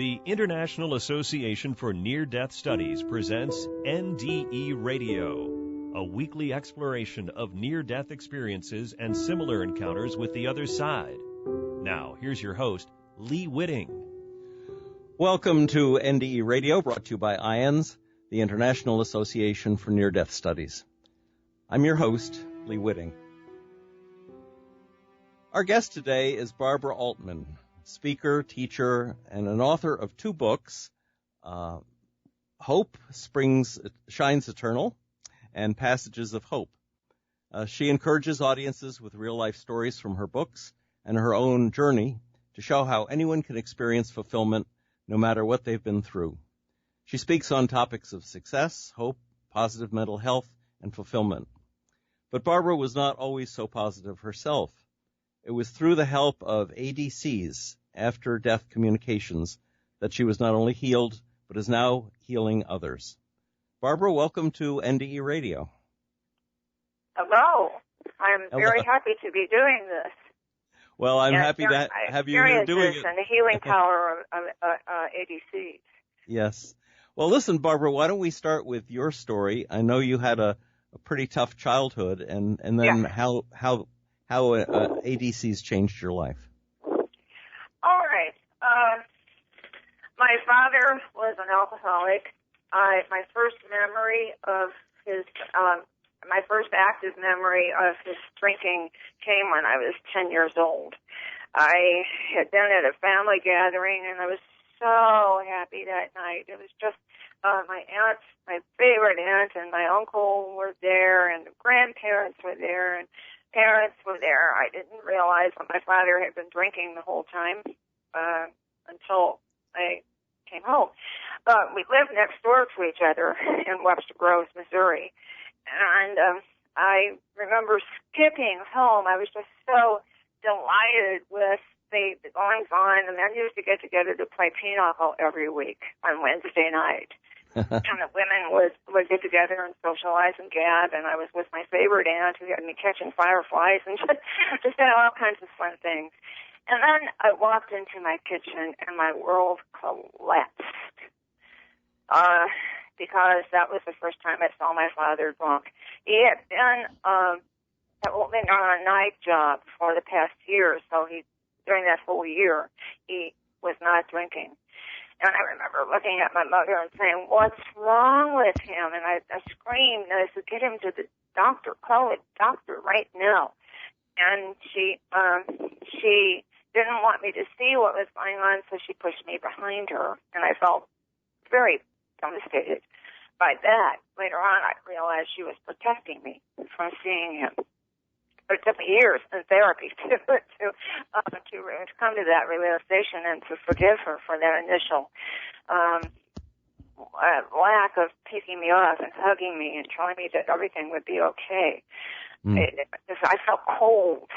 The International Association for Near-Death Studies presents NDE Radio, a weekly exploration of near-death experiences and similar encounters with the other side. Now, here's your host, Lee Witting. Welcome to NDE Radio, brought to you by IANDS, the International Association for Near-Death Studies. I'm your host, Lee Witting. Our guest today is Barbara Altman, speaker, teacher, and an author of two books, Hope Shines Eternal, and Passages of Hope. She encourages audiences with real-life stories from her books and her own journey to show how anyone can experience fulfillment no matter what they've been through. She speaks on topics of success, hope, positive mental health, and fulfillment. But Barbara was not always so positive herself. It was through the help of ADCs After Death Communications that she was not only healed, but is now healing others. Barbara, welcome to NDE Radio. Hello. I'm very happy to be doing this. Well, I'm happy to have you here doing it. And the healing power of ADCs. Yes. Well, listen, Barbara, why don't we start with your story? I know you had a pretty tough childhood, and then how ADCs changed your life. All right. My father was an alcoholic. My first active memory of his drinking came when I was 10 years old. I had been at a family gathering, and I was so happy that night. It was just my favorite aunt, and my uncle were there, and the grandparents were there, and parents were there. I didn't realize that my father had been drinking the whole time until I came home. We lived next door to each other in Webster Groves, Missouri. And I remember skipping home. I was just so delighted with the goings-on. The men used to get together to play pinochle every week on Wednesday night. And the women would get together and socialize and gab, and I was with my favorite aunt who had me catching fireflies and just had all kinds of fun things. And then I walked into my kitchen, and my world collapsed because that was the first time I saw my father drunk. He had been on a night job for the past year, so during that whole year, he was not drinking. And I remember looking at my mother and saying, "What's wrong with him?" And I screamed, and I said, "Get him to the doctor. Call the doctor right now." And she didn't want me to see what was going on, so she pushed me behind her, and I felt very devastated by that. Later on, I realized she was protecting me from seeing him. But it took me years in therapy to come to that realization and to forgive her for that initial lack of picking me up and hugging me and telling me that everything would be okay. I felt cold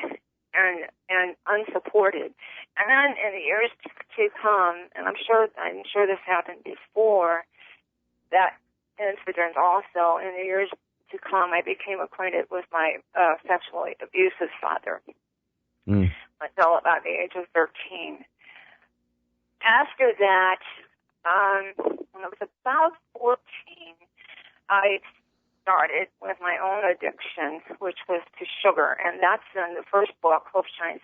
and unsupported. And then in the years to come, and I'm sure this happened before that incident also, in the years to come, I became acquainted with my sexually abusive father until about the age of 13. After that, when I was about 14, I started with my own addiction, which was to sugar, and that's in the first book, Hope Shines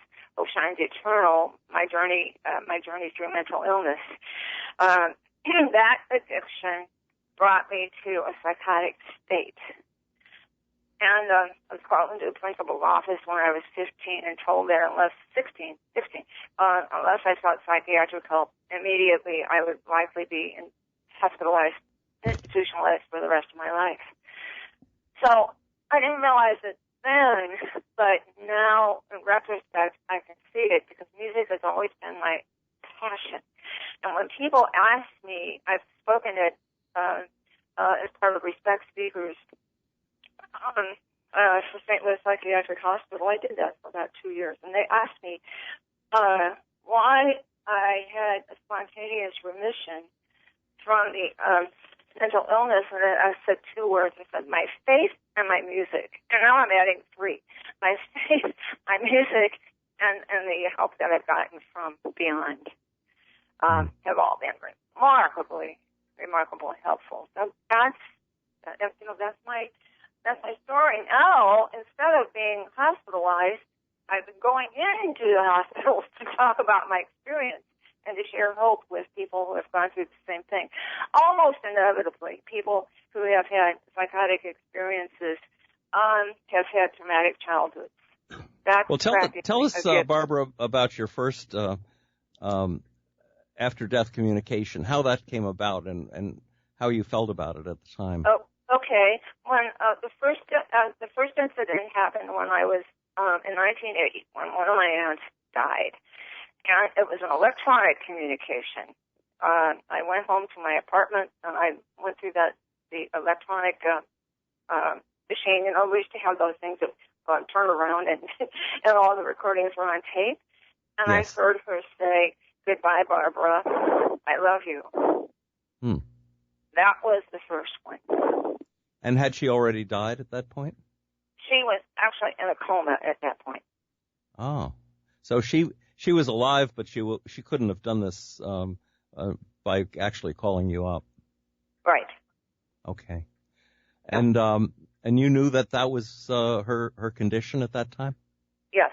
Eternal, my journey through mental illness. That addiction brought me to a psychotic state. And I was called into the principal's office when I was 15 and told that unless I sought psychiatric help immediately, I would likely be hospitalized, institutionalized for the rest of my life. So I didn't realize it then, but now in retrospect, I can see it because music has always been my passion. And when people ask me, I've spoken at as part of Respect Speakers for St. Louis Psychiatric Hospital. I did that for about 2 years, and they asked me why I had a spontaneous remission from the mental illness, and I said two words. I said my faith and my music, and now I'm adding three: my faith, my music, and the help that I've gotten from beyond. have all been remarkably helpful. So that's my story. Now, instead of being hospitalized, I've been going into the hospitals to talk about my experience and to share hope with people who have gone through the same thing. Almost inevitably, people who have had psychotic experiences have had traumatic childhoods. Well, tell us, Barbara, about your first after-death communication, how that came about, and how you felt about it at the time. Oh, okay. When the first incident happened when I was in 1980, when one of my aunts died, and it was an electronic communication. I went home to my apartment and I went through the electronic machine. You know, we used to have those things that turn around and and all the recordings were on tape. And yes. I heard her say, "Goodbye, Barbara. I love you." That was the first one. And had she already died at that point? She was actually in a coma at that point. Oh, so she was alive, but she couldn't have done this by actually calling you up. Right. Okay. And you knew that was her condition at that time? Yes.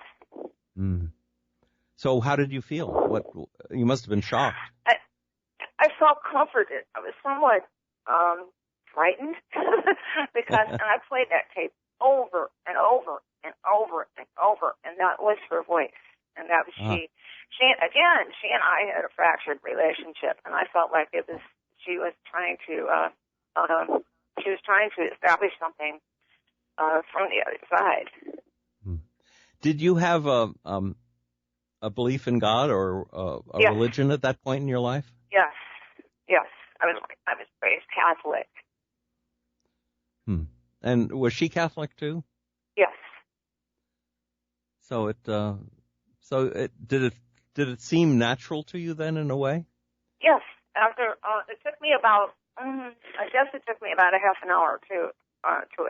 So how did you feel? You must have been shocked. I felt comforted. I was somewhat frightened because, and I played that tape over and over and over and over, and that was her voice, and that was she. She and I had a fractured relationship, and I felt like she was trying to establish something from the other side. Did you have a belief in God or a yes. religion at that point in your life? Yes. I was raised Catholic. And was she Catholic too? Yes. So did it seem natural to you then in a way? Yes. After it took me about a half an hour to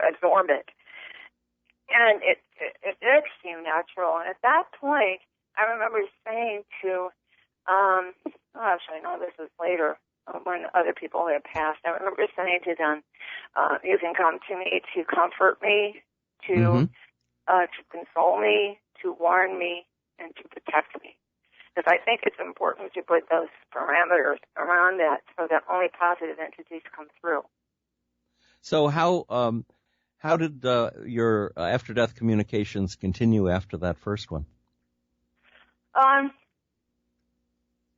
absorb it, and it did seem natural. And at that point, I remember saying to this was later when other people had passed. I remember saying to them, "You can come to me to comfort me, to console me, to warn me, and to protect me." Because I think it's important to put those parameters around that so that only positive entities come through. So how did your after-death communications continue after that first one?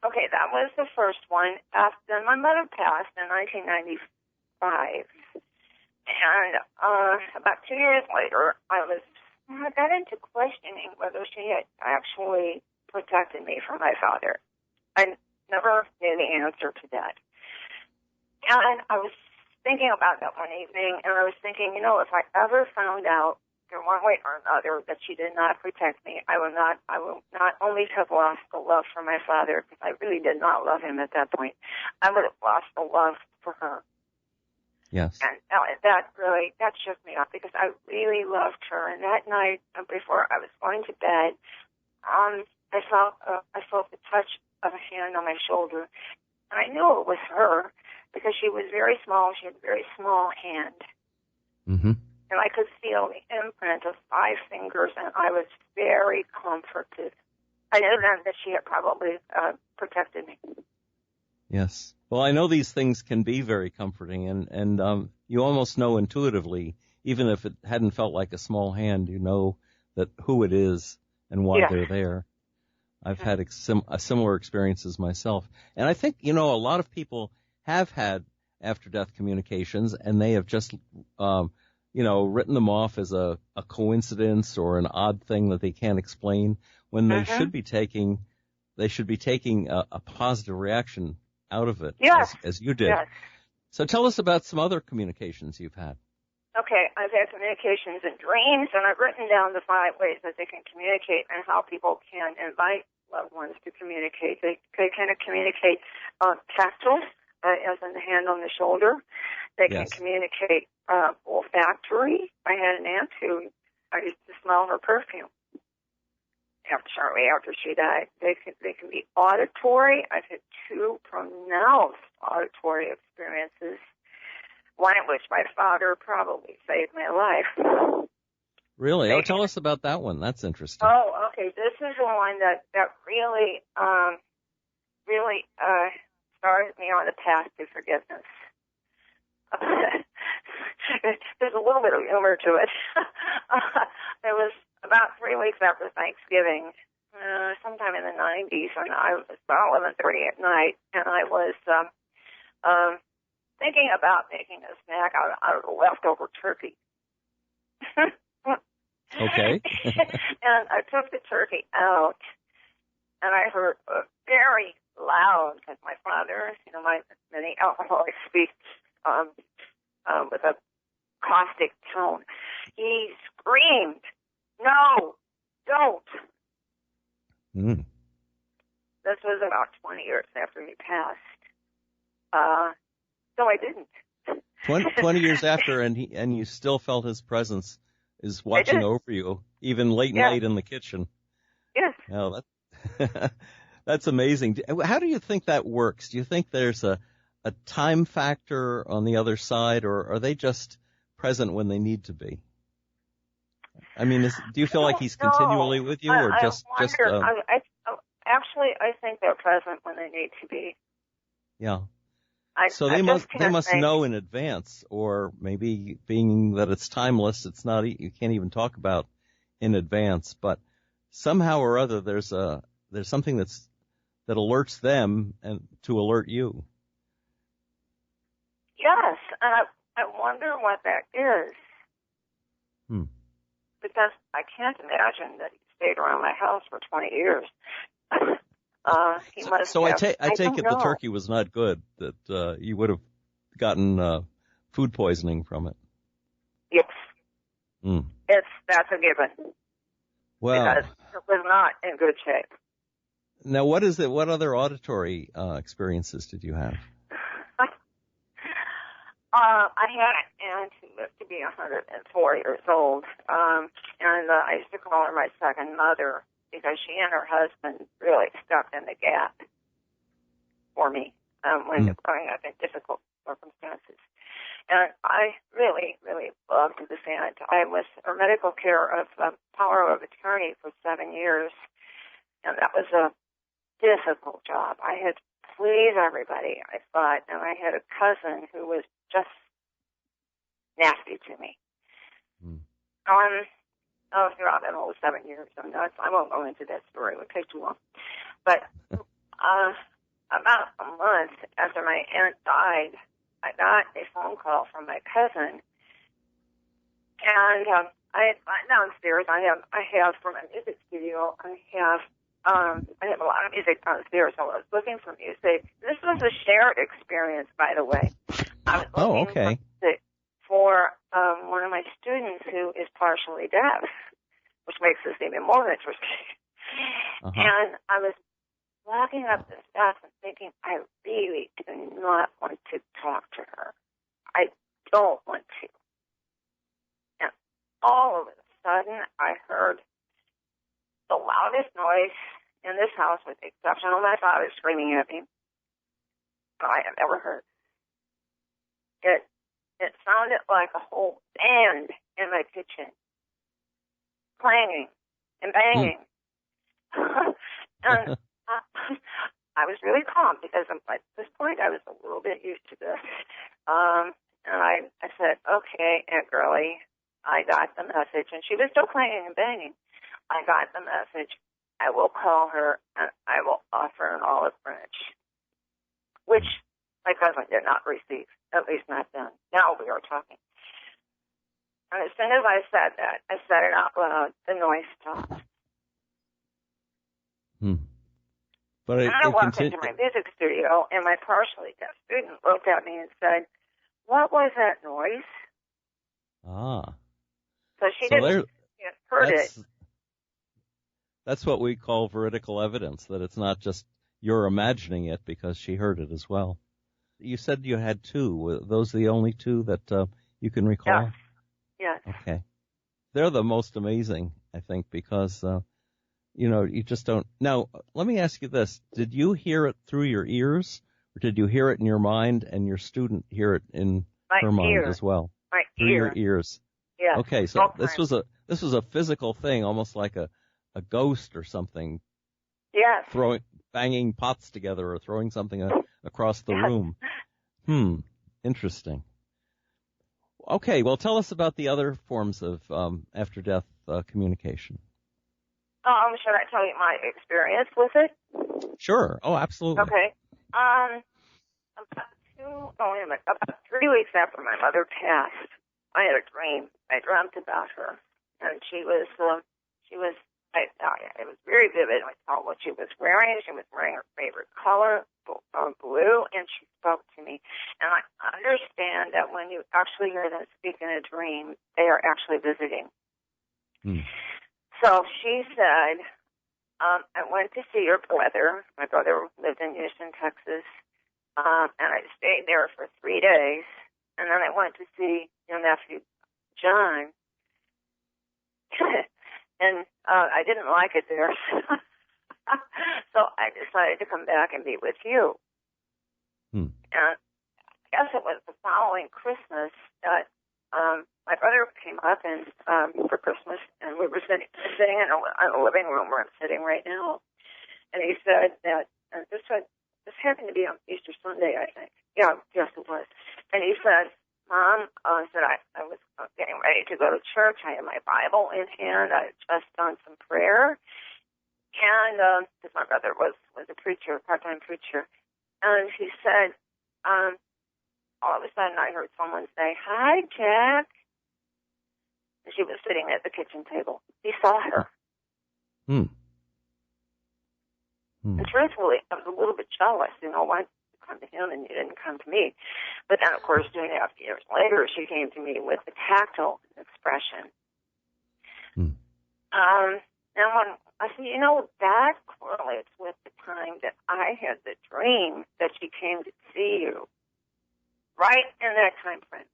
Okay, that was the first one. After my mother passed in 1995, and about 2 years later, I got into questioning whether she had actually protected me from my father. I never knew the answer to that. And I was thinking about that one evening, and I was thinking, if I ever found out in one way or another that she did not protect me, I will not only have lost the love for my father, because I really did not love him at that point, I would have lost the love for her. Yes. And that shook me up, because I really loved her. And that night, before I was going to bed, I felt the touch of a hand on my shoulder, and I knew it was her because she was very small. She had a very small hand. And I could feel the imprint of 5 fingers, and I was very comforted. I knew then that she had probably protected me. Yes. Well, I know these things can be very comforting, and you almost know intuitively, even if it hadn't felt like a small hand, you know that who it is and why they're there. I've had similar experiences myself. And I think, a lot of people have had after-death communications, and they have just written them off as a coincidence or an odd thing that they can't explain, when they should be taking a positive reaction out of it, as you did. Yes. So tell us about some other communications you've had. Okay, I've had communications in dreams, and I've written down the 5 ways that they can communicate and how people can invite loved ones to communicate. They can communicate tactile, as in the hand on the shoulder. They can communicate olfactory. I had an aunt who I used to smell her perfume. shortly after she died. They can be auditory. I've had 2 pronounced auditory experiences, one in which my father probably saved my life. Really? Oh, tell us about that one. That's interesting. Oh, okay. This is the one that really started me on the path to forgiveness. There's a little bit of humor to it. It was about 3 weeks after Thanksgiving, sometime in the 90s, and I was about 11:30 at night, and I was thinking about making a snack out of the leftover turkey. Okay. And I took the turkey out, and I heard a very loud, because my father, many alcoholics speak with a caustic tone. He screamed, "No, don't." This was about 20 years after he passed. So I didn't. 20 years after, and you still felt his presence is watching over you, even late night in the kitchen. Yes. Oh, that's amazing. How do you think that works? Do you think there's a time factor on the other side, or are they just present when they need to be? I mean, do you feel like he's continually with you, or just? Actually, I think they're present when they need to be. Yeah. So they must know in advance, or maybe being that it's timeless, it's not, you can't even talk about in advance, but somehow or other there's something that alerts them and to alert you. Yes, and I wonder what that is. Because I can't imagine that he stayed around my house for 20 years. He must so have, I take it the turkey was not good, that you would have gotten food poisoning from it. Yes. That's a given. Well, because it was not in good shape. Now, what is it? What other auditory experiences did you have? I had an aunt who lived to be 104 years old, and I used to call her my second mother, because she and her husband really stuck in the gap for me when growing up in difficult circumstances. And I really, really loved this aunt. I was her medical care of power of attorney for 7 years, and that was a difficult job. I had to please everybody, I thought, and I had a cousin who was just nasty to me. Throughout that whole 7 years. I won't go into that story. It would take too long. But about a month after my aunt died, I got a phone call from my cousin. And I downstairs, I have from a music studio, I have a lot of music downstairs, so I was looking for music. This was a shared experience, by the way. I was looking for music for one of my students who is partially deaf, which makes this even more interesting. And I was walking up the steps and thinking, I really do not want to talk to her. I don't want to. And all of a sudden, I heard the loudest noise in this house, with the exception of my father screaming at me, I have ever heard. It sounded like a whole band in my kitchen, clanging and banging. And I was really calm, because at this point I was a little bit used to this. And I said, okay, Aunt Girlie, I got the message. And she was still clanging and banging. I got the message. I will call her, and I will offer an olive branch, which my cousin did not receive, at least not then. Now we are talking. And as soon as I said that, I said it out loud, the noise stopped. But and I walked into my music studio, and my partially deaf student looked at me and said, "What was that noise?" So she didn't heard it. That's what we call veridical evidence, that it's not just you're imagining it, because she heard it as well. You said you had 2. Were those the only 2 that you can recall? Yes. Okay. They're the most amazing, I think, because you just don't. Now, let me ask you this. Did you hear it through your ears, or did you hear it in your mind and your student hear it in her mind as well? Through your ears. Yeah. Okay, so this was a physical thing, almost like a ghost or something. Yes. Banging pots together or throwing something across the room. Interesting. Okay, well, tell us about the other forms of after-death communication. Should I tell you my experience with it? Sure. Oh, absolutely. Okay. About 3 weeks after my mother passed, I had a dream. I dreamt about her, and it was very vivid. I saw what she was wearing. She was wearing her favorite color, blue, and she spoke to me. And I understand that when you actually hear them speak in a dream, they are actually visiting. So she said, I went to see your brother. My brother lived in Houston, Texas, and I stayed there for 3 days. And then I went to see your nephew, John. And I didn't like it there. So I decided to come back and be with you. And I guess it was the following Christmas that my brother came up and for Christmas, and we were sitting in a living room where I'm sitting right now. And he said that this happened to be on Easter Sunday, I think. Yeah, yes, it was. And he said, Mom, I was getting ready to go to church. I had my Bible in hand. I had just done some prayer. And because my brother was a preacher, a part-time preacher. And he said, all of a sudden I heard someone say, Hi, Jack. And she was sitting at the kitchen table. He saw her. And truthfully, I was a little bit jealous. Why did you come to him and you didn't come to me? But then, of course, 2.5 years later, she came to me with a tactile expression. And when I said, that correlates with the time that I had the dream that she came to see you. Right in that time frame.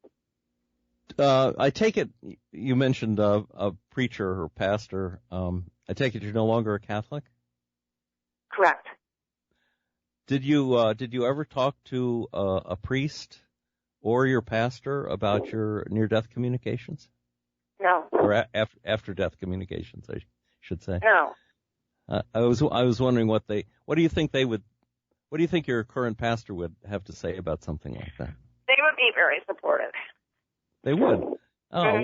I take it you mentioned a preacher or pastor. I take it you're no longer a Catholic? Correct. Did you ever talk to a priest or your pastor about your near-death communications? No. Or after-death communications, I should say. No. I was wondering what do you think your current pastor would have to say about something like that? They would be very supportive. They would. Oh,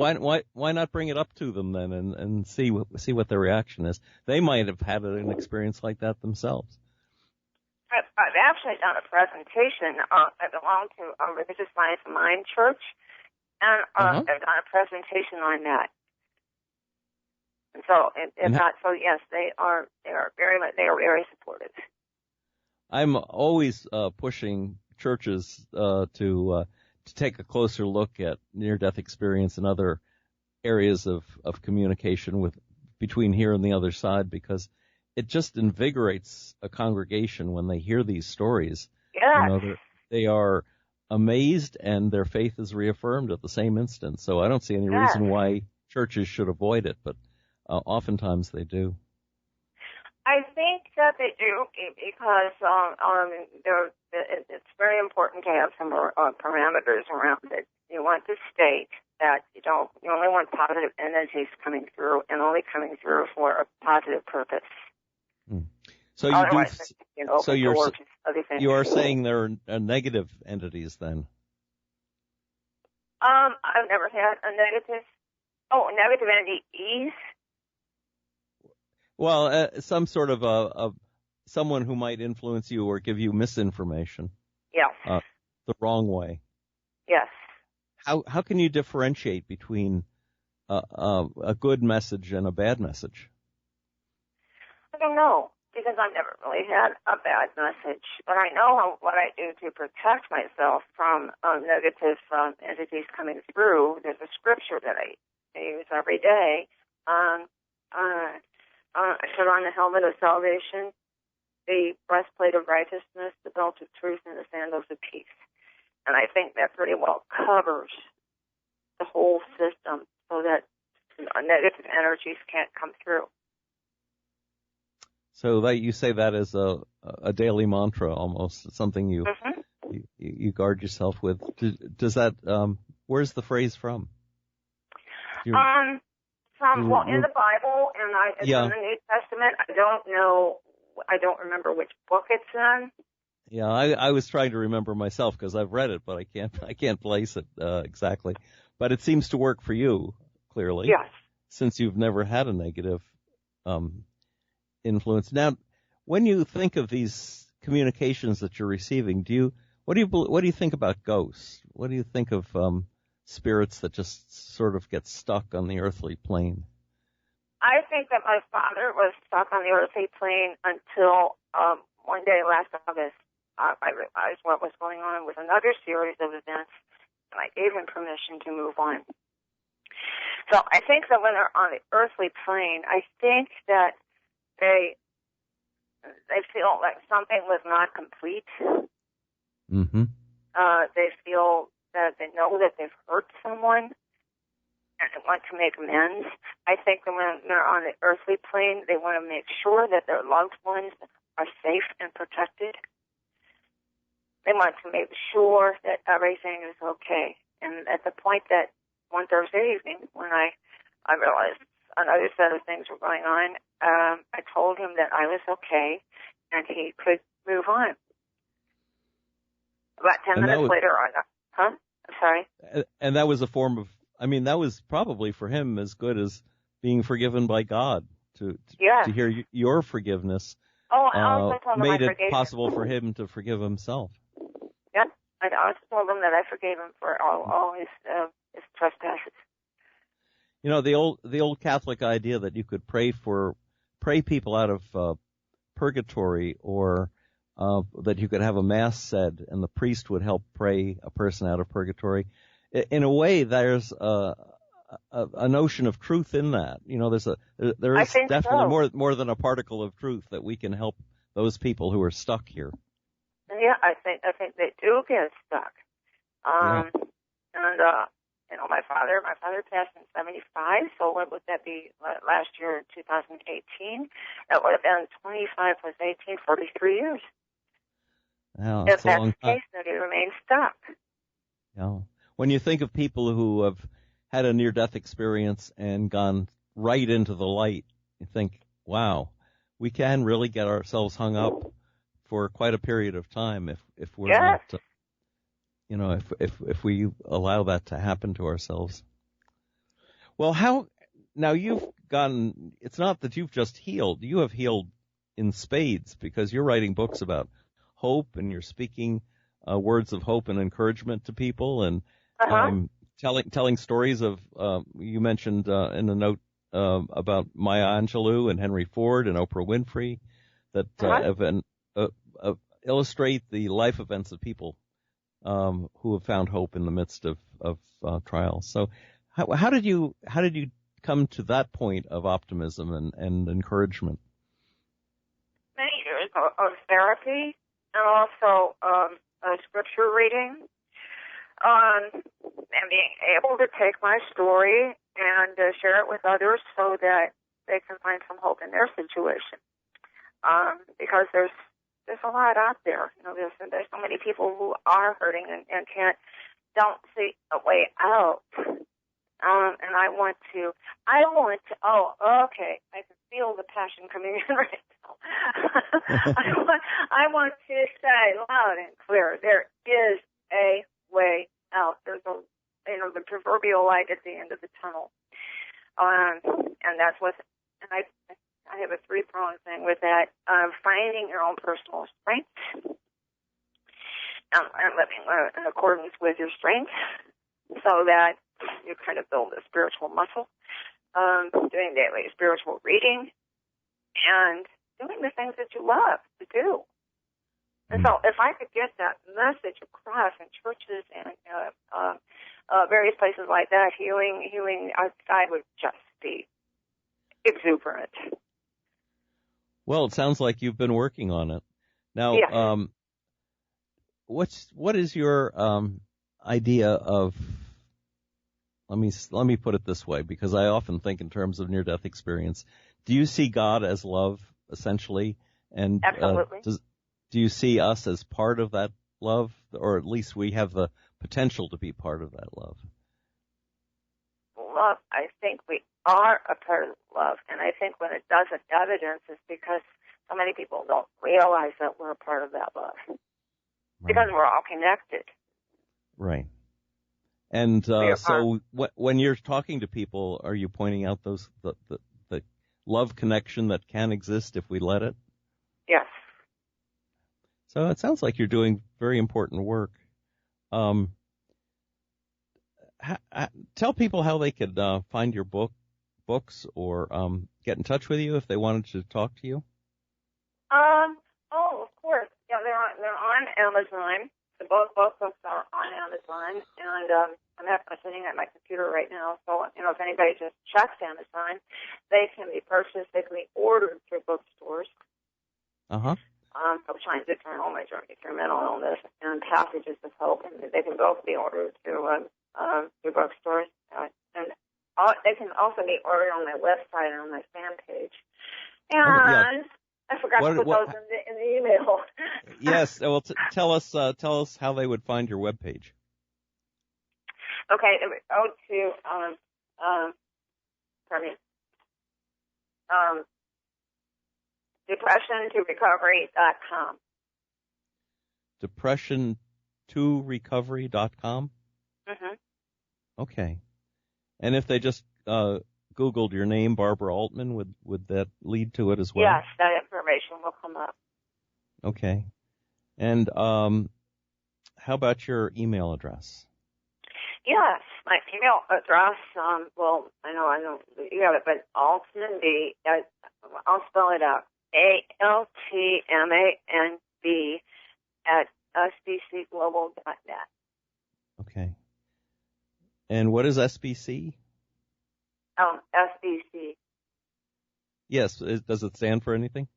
why not bring it up to them then and see what their reaction is? They might have had an experience like that themselves. I've actually done a presentation. I belong to a Religious Science of Mind church, and I've done a presentation on that. And so, yes, they are very supportive. I'm always pushing churches to take a closer look at near-death experience and other areas of communication between here and the other side, because it just invigorates a congregation when they hear these stories. Yeah. They are amazed and their faith is reaffirmed at the same instant. So I don't see any reason why churches should avoid it, but oftentimes they do. I think that they do because it's very important to have some parameters around it. You want to state that you only want positive energies coming through and only coming through for a positive purpose. So you are saying there are negative entities then? I've never had a negative entities. Well, some sort of someone who might influence you or give you misinformation. Yes. The wrong way. Yes. How can you differentiate between a good message and a bad message? I don't know, because I've never really had a bad message. But I know what I do to protect myself from negative entities coming through. There's a scripture that I use every day. I put on the helmet of salvation, the breastplate of righteousness, the belt of truth, and the sandals of peace. And I think that pretty well covers the whole system so that negative energies can't come through. So that you say that as a daily mantra almost. It's something you guard yourself with. Does that, where's the phrase from? In the Bible, and it's in the New Testament. I don't remember which book it's in. Yeah, I was trying to remember myself because I've read it, but I can't place it exactly. But it seems to work for you, clearly. Yes. Since you've never had a negative influence. Now, when you think of these communications that you're receiving, what do you think about ghosts? What do you think of spirits that just sort of get stuck on the earthly plane? I think that my father was stuck on the earthly plane until one day last August, I realized what was going on with another series of events, and I gave him permission to move on. So I think that when they're on the earthly plane, I think that they feel like something was not complete. Mm-hmm. They feel that they know that they've hurt someone and they want to make amends. I think that when they're on the earthly plane, they want to make sure that their loved ones are safe and protected. They want to make sure that everything is okay. And at the point that one Thursday evening, when I realized another set of things were going on, I told him that I was okay and he could move on. About 10 minutes later, I'm sorry? And that was a form of, that was probably for him as good as being forgiven by God to hear your forgiveness. Oh, I also told him made it possible for him to forgive himself. Yep. I also told him that I forgave him for all his trespasses. You know, the old Catholic idea that you could pray people out of purgatory, or that you could have a mass said and the priest would help pray a person out of purgatory. In a way, there's a notion of truth in that. You know, there is definitely more than a particle of truth that we can help those people who are stuck here. Yeah, I think they do get stuck. And my father passed in 1975. So what would that be? Last year, 2018. That would have been 25 plus 18, 43 years. Yeah, if that's the case, that he remains stuck. Yeah. When you think of people who have had a near-death experience and gone right into the light, you think, wow, we can really get ourselves hung up for quite a period of time if we're not, if we allow that to happen to ourselves. Well, now you've gotten, it's not that you've just healed, you have healed in spades, because you're writing books about hope and you're speaking words of hope and encouragement to people, and telling stories of, you mentioned in a note about Maya Angelou and Henry Ford and Oprah Winfrey that illustrate the life events of people who have found hope in the midst of trials. So how did you come to that point of optimism and encouragement? Many years of therapy and also scripture reading, and being able to take my story and share it with others so that they can find some hope in their situation. Because there's a lot out there. You know, there's so many people who are hurting and don't see a way out. And I want to, I can feel the passion coming in right now. I want to say loud and clear, there is a way out. There's the proverbial light at the end of the tunnel. And that's and I have a three-pronged thing with that. Finding your own personal strengths and living in accordance with your strengths so that you kind of build a spiritual muscle, doing daily spiritual reading, and doing the things that you love to do. And so if I could get that message across in churches and various places like that, healing outside would just be exuberant. Well, it sounds like you've been working on it. Now, yes. What is your idea of? Let me put it this way, because I often think in terms of near-death experience. Do you see God as love essentially. And Absolutely. do you see us as part of that love, or at least we have the potential to be part of that love? Love, I think we are a part of love, and I think when it doesn't evidence is because so many people don't realize that we're a part of that love. Right. Because we're all connected. Right. And so when you're talking to people, are you pointing out the love connection that can exist if we let it? Yes. So it sounds like you're doing very important work. Tell people how they could find your books or get in touch with you if they wanted to talk to you. Of course. Yeah, they're on Amazon. Both books are on Amazon, and I'm sitting at my computer right now. So if anybody just checks Amazon, they can be purchased. They can be ordered through bookstores. Shines Eternal, My Journey Through Mental Illness, and Passages of Hope, and they can both be ordered through bookstores. And they can also be ordered on my website and on my fan page. And I forgot to put those in the email. Yes. Well, tell us how they would find your webpage. Okay. They would go to depression2recovery.com. Depression2recovery.com? Mm-hmm. Okay. And if they just Googled your name, Barbara Altman, would that lead to it as well? Yes, that information will come up. Okay. And how about your email address? Yes, my email address, I know you have it, but Altman B, I'll spell it out, ALTMANB @sbcglobal.net. Okay. And what is SBC? SBC. Yes. Does it stand for anything?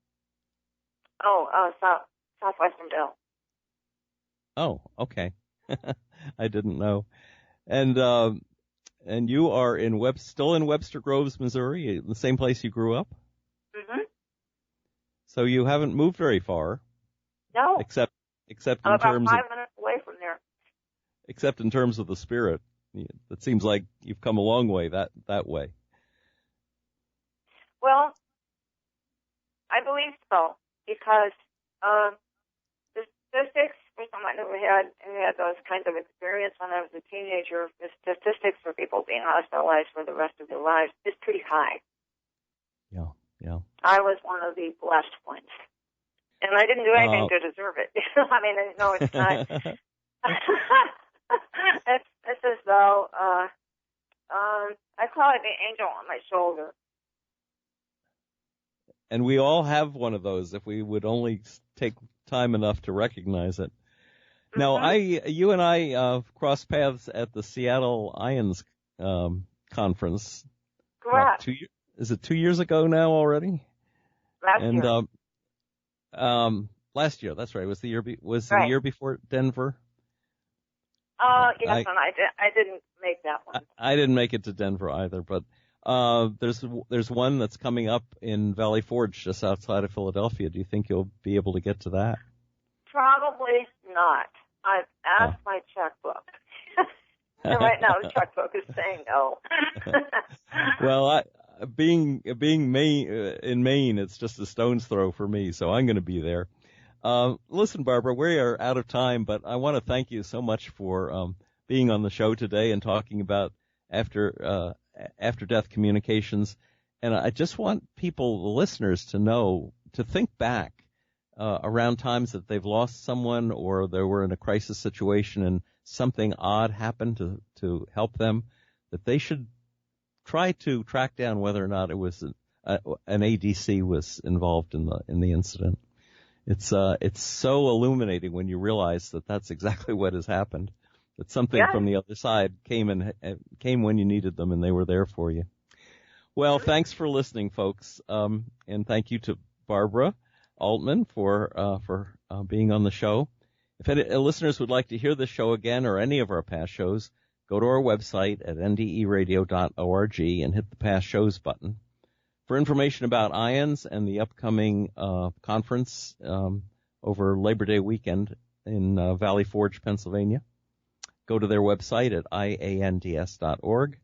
Southwestern Bell. Oh, okay. I didn't know. And you are still in Webster Groves, Missouri, the same place you grew up? Mm-hmm. So you haven't moved very far. No. Except in terms about 5 minutes away from there. Except in terms of the spirit. It seems like you've come a long way that way. Well, I believe so, because the statistics for someone who had those kinds of experience when I was a teenager, the statistics for people being hospitalized for the rest of their lives is pretty high. Yeah. I was one of the blessed ones. And I didn't do anything to deserve it. I mean, no, it's not. It's as though I call it the angel on my shoulder. And we all have one of those if we would only take time enough to recognize it. Mm-hmm. Now, you and I crossed paths at the Seattle IANDS conference. Correct. Is it 2 years ago now already? Last year. Last year, that's right. Was the year the year before Denver? Yes, and I didn't make that one. I didn't make it to Denver either, but there's one that's coming up in Valley Forge, just outside of Philadelphia. Do you think you'll be able to get to that? Probably not. I've asked my checkbook. And right now the checkbook is saying no. Well, being in Maine, it's just a stone's throw for me, so I'm going to be there. Listen, Barbara, we are out of time, but I want to thank you so much for being on the show today and talking about after death communications. And I just want people, the listeners, to think back around times that they've lost someone or they were in a crisis situation and something odd happened to help them, that they should try to track down whether or not it was an ADC was involved in the incident. It's so illuminating when you realize that that's exactly what has happened. That something from the other side came when you needed them, and they were there for you. Well, thanks for listening, folks, and thank you to Barbara Altman for being on the show. If any listeners would like to hear this show again or any of our past shows, go to our website at nderadio.org and hit the past shows button. For information about IANDS and the upcoming conference over Labor Day weekend in Valley Forge, Pennsylvania, go to their website at IANDS.org.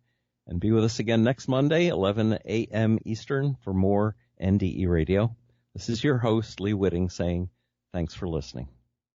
And be with us again next Monday, 11 a.m. Eastern, for more NDE Radio. This is your host, Lee Witting, saying thanks for listening.